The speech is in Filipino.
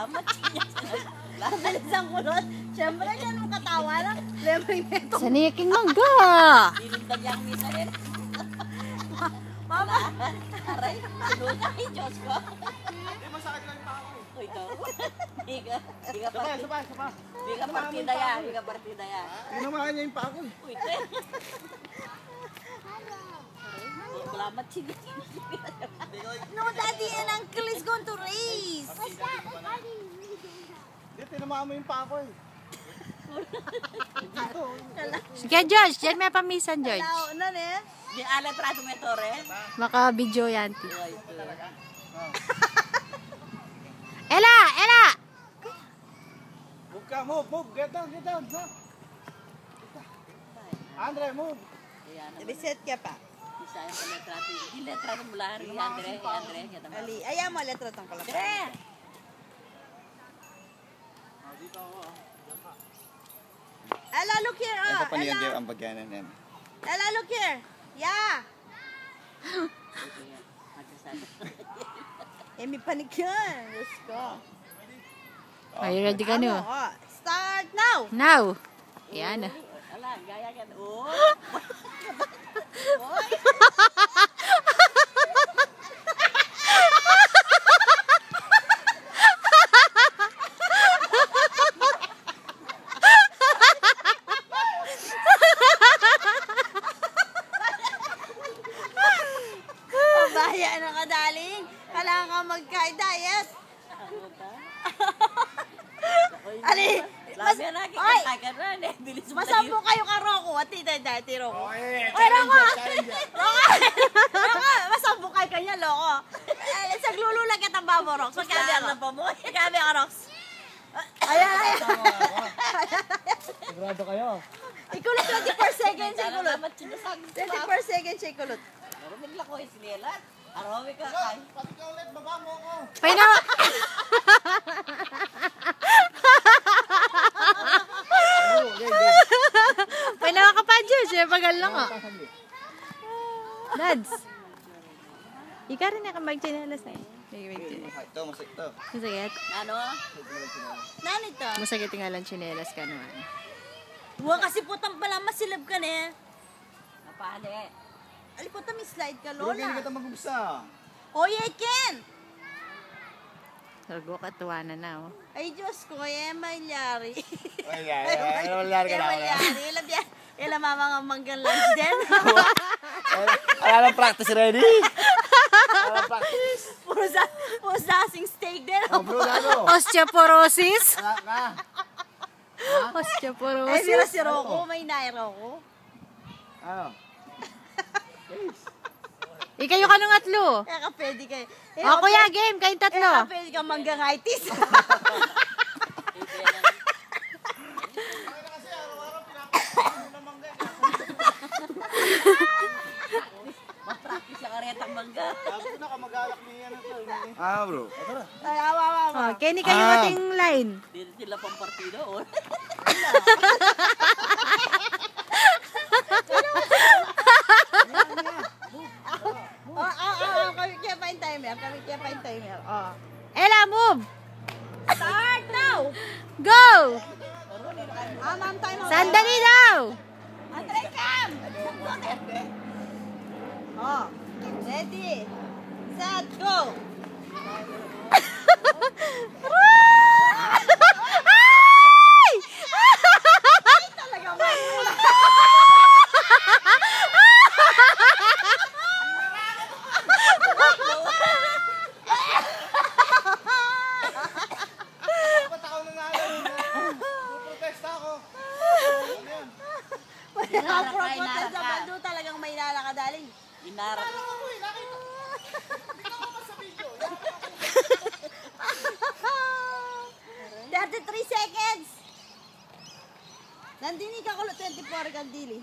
Salamat. Bilis ang kulot. Siyempre, dyan mo katawa lang. Lemay neto. Saniking mangga. Dilindag yung misa rin. Mama. Aray, luta kay Diyos ko. Hindi, masakit lang pa ako. Uy, ito. Di ka Sabay. partida ya. Di ka partida ya. Tinamahan niya yung pa ako. Uy, ito. Salamat sila. No, Daddy and Uncle is going to race. Hindi, tinamahan mo yung pa ako eh. Sige, George. Diyan may pamisan, George. Ano ne? Di ala trato mo ito, re? Maka video yan. Talaga? Ella! Ella! Move ka, move. Get down. Ha? Andre, move. Reset ka pa. Isa yung paletrato. Di letrato mo lang rin, Andre. Ali, ayaw mo letrato ang kalapit. Andre! Dito ako. Ella, look here. Ito Oh. pa niyan Ella. ang bagyanan yan. Ella, look here. Yeah. May panik yan. Let's go. Are you ready ka no? Oh, start now. Now. Yan. Ala, gaya yan. Oh. Oy. Bahaya na ka, darling. Kailangan ka mag-diet. Ali, oy, masampo kayo ka, Rocco. At tita, Rocco. Oy, Rocco! Rocco! Masampo kayo kanya, Rocco. Saglulula kita ba mo, Rox? Magkabi ako. Magkabi ako, Rox. Ayan. Sigurado kayo. Ikulot 24 seconds, ikulot. 24 seconds, ikulot. Nagla ko islilat. Arawi ka kay. Pati ka ulit, baba mo ako. Painawa. Painawa ka pa, George. Pagal lang oh. Dads. Ika rin ka mag-chinelas na eh. Ito, masakit to. Masakit? Ano? Nani to? Masakit nga lang chinelas ka naman. Huwag kasi putang pala masilab ka na eh. Napali. Ali puta, may slide ka, Pero Lola. hindi ka mag-umpisa. Oh, yeah, Ken! Sargo ka, tuwanan na oh. Ay, Diyos ko, malyari. Malyari ka na. Malyari. Ilang mama nga manggang lunch din. Wala lang practice ready. Wala practice. Puro sasing steak din. Bro, ano? Osteoporosis? Na. Ay, Osteoporosis? sila si Rocco. May nairo ko. Ano? Ikayo ka nung atlo. Kaya ka pwede kayo. O kuya, game. Kayong tatlo. Kaya ka pwede ka manggangitis. Mapractice ang karetang mangga. Sabi ko na kamag-alak niya na to. Bro. Ay, awa. Oh, Kenny, kayo ating line. Dito sila pang partido. Oh. Kami kaya pa yung timer. Oh. Ella, move. Start now! Go. Ma'am, time out. Sandali daw. Andre, come! Oh, ready, set, go! Ay! Talaga ba? Ba't ako nanalo? Puprotesta ako. Nakaprotest sa bando, talagang may lalakadaling. Inarap. Ano mo eh? Nakita. Hindi ka ako sa video. 33 seconds! Nandini ka kulo 24 kandili.